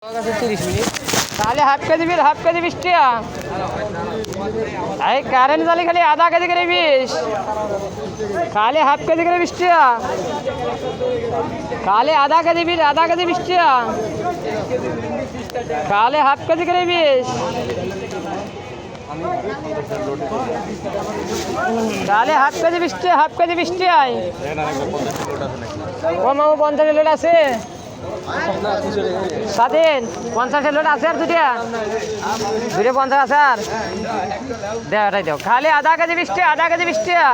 30 minute তাহলে half KG বিল half KG 20 টাকা। এই কারেন্ট জালি খালি আধা কেজি করে 20, খালি হাফ কেজি করে 20 টাকা, খালি আধা কেজি বিল আধা কেজি 20 টাকা, খালি হাফ কেজি করে 20, তাহলে হাফ কেজি 20 টাকা, হাফ কেজি 20 টাকায়। ও মামু 50 লোড আছে স্বাধীন 50 লোড আছে আর দুটা 50 আছে আর দেও এটাই দেও খালি আধা কেজি 20 টাকা, আধা কেজি 20 টাকা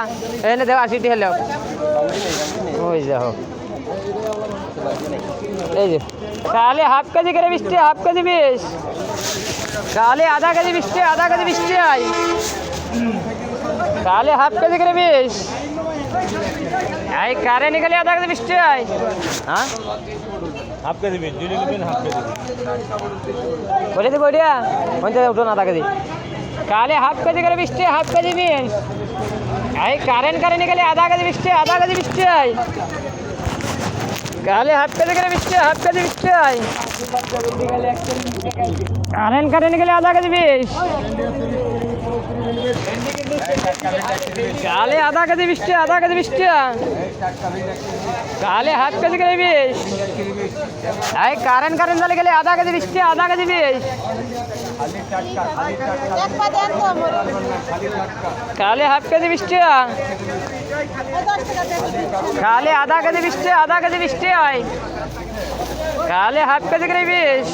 এনে দেও 80 টাকা লোক। ওই যাও এই যে খালি হাফ কেজি করে 20 টাকা, হাফ কেজি 20, খালি আধা কেজি 20 টাকা, আধা কেজি 20 টাকায়, খালি হাফ কেজি করে 20। এই কারে নিকালে আধা কেজি 20 টাকায়। হ্যাঁ হাফ কেজি বিন যদি নেবেন হাফ কেজি বলে দেবো ওইটা ওইটা উঠো না আধা কেজি, কালে হাফ কেজি করে 20 টাকা, হাফ কেজি বিন। এই কারেন্ট কারে নিকালে আধা কেজি 20 টাকা, আধা কেজি 20 টাকায়, কালে হাফ কেজি করে 20 টাকা, হাফ কেজি 20 টাকায়, কারেন্ট কারে নিকালে আধা কেজি 20, কালে আধা কেজি 20 টাকা, আধা কেজি 20 টাকা, কালে হাফ কেজি করে 20। এই কারেন্ট কারেন্ট জালে গেলে আধা কেজি 20 টাকা, আধা কেজি 20, কালে হাফ কেজি 20 টাকা, কালে আধা কেজি 20 টাকা, আধা কেজি 20 টাকায়, কালে হাফ কেজি করে 20,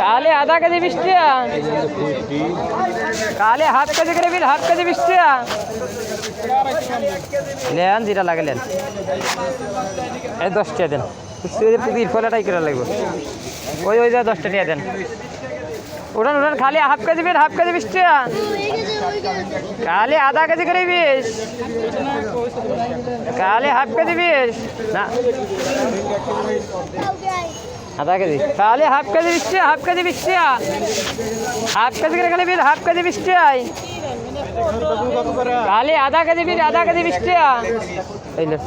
কালে আধা কেজি 20 টাকা, কালে হাফ কেজি করে বিল হাফ কেজি 20 টাকা। নেন যেটা লাগলেন এই 10 টাকা দেন, প্রতির ফলাটাই করে লাগবে। ওই ওই যা 10 টাকা দেন, উঠান উঠান খালি হাফ কেজি বিল হাফ কেজি 20 টাকা, খালি আধা কেজি করে 20, খালি হাফ কেজি 20 না আধা কেজি, খালি হাফ কেজি 20 টাকা, হাফ কেজি 20 টাকা, হাফ কেজি করে খালি বিল হাফ কেজি 20 টাকায়, খালি আধা কেজি বিল আধা কেজি 20 টাকা। এই লো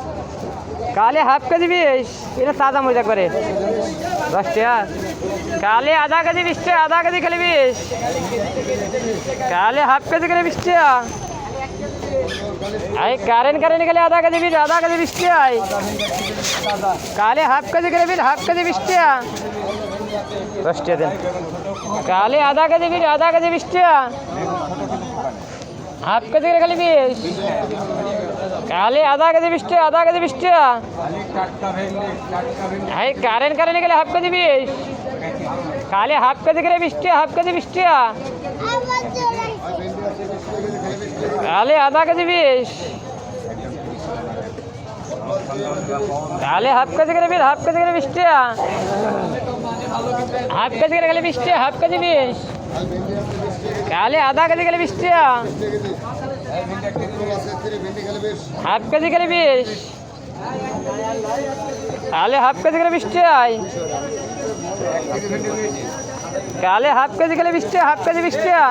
কালে হাফ কেজি 20, এটা তাজা মজা করে 10 টাকা, কালে আধা কেজি 20 টাকা, আধা কেজি খালি 20, কালে হাফ কেজি করে 20 টাকা। এই কারেন্ট কারেন্ট গেলে আধা কেজি বিল আধা কেজি 20 টাকায়, কালে হাফ কেজি করে বিল হাফ কেজি 20 টাকা, 10 টাকা দেন, কালে আধা কেজি বিল আধা কেজি 20 টাকা, হাফ কেজি করে খালি 20, কালে আধা কেজি 20 টাকা, আধা কেজি 20 টাকা। এই কারেন্ট কারেন্ট গেলে হাফ কেজি 20, কালে হাফ কেজি করে 20 টাকা, হাফ কেজি 20 টাকা, কালে আধা কেজি 20, কালে হাফ কেজি করে বিল হাফ কেজি করে 20 টাকা, হাফ কেজি করে গেলে 20 টাকা, হাফ কেজি 20, কালে আধা কেজি গেলে 20 টাকা, হাফ কেজি করে 20, কালে হাফ কেজি করে 20 টাকায়, কালে হাফ কেজি গেলে 20 টাকা, হাফ কেজি 20 টাকা,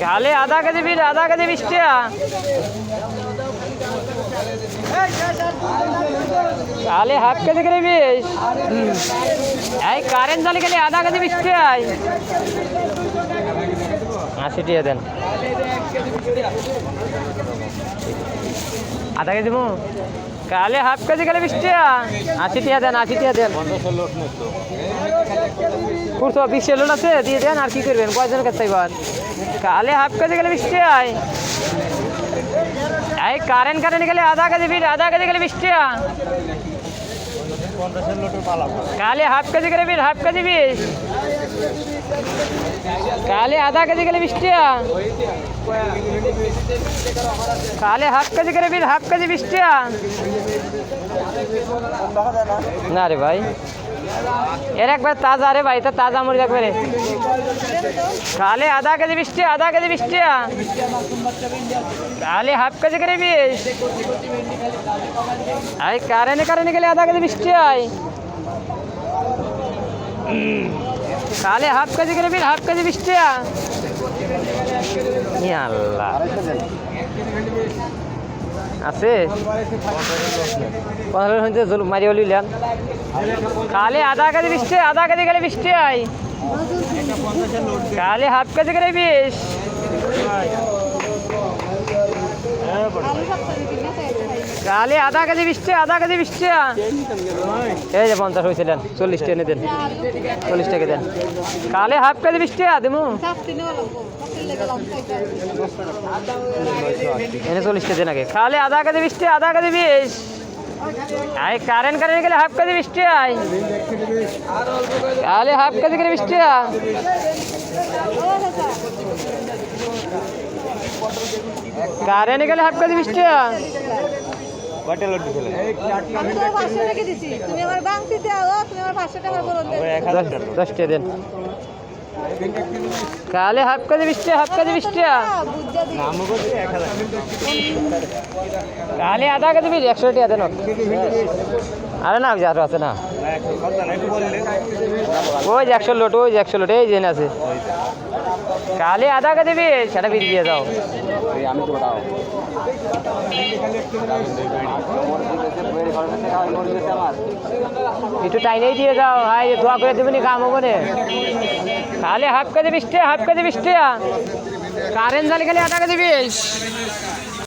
কালে আধা কেজি বিল আধা কেজি 20 টাকা, কালে হাফ কেজি করে 20। এই কারেন্ট জালি গেলে আধা কেজি 20 টাকায়, 80 টাকা দেন, আধা কেজি মো কালে হাফ কেজি গেলে 20 টাকা, 80 টাকা দেন, 80 টাকা দেন। 20 লোড আছে দিয়ে দেন, আর কি করবেন কয়জন কাছে এবার। কালে হাফ কেজি গেলে 20 টাকায়, এই কারেন্ট কারেন্ট গেলে আধা কেজি বিল আধা কেজি গেলে 20 টাকা, কালে হাফ কেজি করে বিল হাফ কেজি 20, কালে আধা কেজি গেলে 20 টাকা, কালে হাফ কেজি করে বিল হাফ কেজি 20 টাকা। না রে ভাই এর একবার তাজা রে ভাই, তো তাজা মুড়ি একবারে, কালে আধা কেজি 20 টাকা, আধা কেজি 20 টাকা, কালে হাফ কেজি করে 20, এই কারেন্ট কারেন্ট গেলে আধা কেজি 20 টাকায়, কালে হাফ কেজি করে বিল হাফ কেজি 20 টাকা। আল্লাহ আছে 15 হইতে জল মারি হলি লেন খালি আধা কেজি 20 টাকা আধা কেজি গেলে 20 টাকাই খালি হাফ কেজি করে 20 খালি আধা কেজি 20 টাকা আধা কেজি 20 টাকা এই যে 50 হয়েছিলেন 40 টাকা দেন 40 টাকা দেন খালি হাফ কেজি 20 টাকা দিমু এনে 40 টাকা দেন আগে খালি আধা কেজি 20 টাকা আধা কেজি 20 আই কারেন্ট গেলে হাফ কেজি 20 টাকা খালি হাফ কেজি করে 20 টাকা কারেন্ট গেলে হাফ কেজি 20 টাকা কয়টা লোড দিছিলেন? আমি তো 500 টাকা দিছি তুমি আমার বাংতি দাও তুমি আমার 500 টাকা বলুন 10 টাকা দেন কালে হাফ কেজি 20 টাকা হাফ কেজি 20 টাকা বুঝা দি নাম বলছি 1000 কালে আধা কেজি 100 টাকা দেন আরে না যার আছে না ওই যে 100 লোট ওই যে 100 লোট এই যে আছে কালে আধা কেজি সেটা বিল দিয়ে দাও আমি তো বড়াও একটু টাইনেই দিয়ে যাও ভাই দোয়া করে দেবেনি কাম হবো না খালি হাফ কেজি 20 টাকা হাফ কেজি 20 টাকা কারেন্ট জালি খালি আধা কেজি 20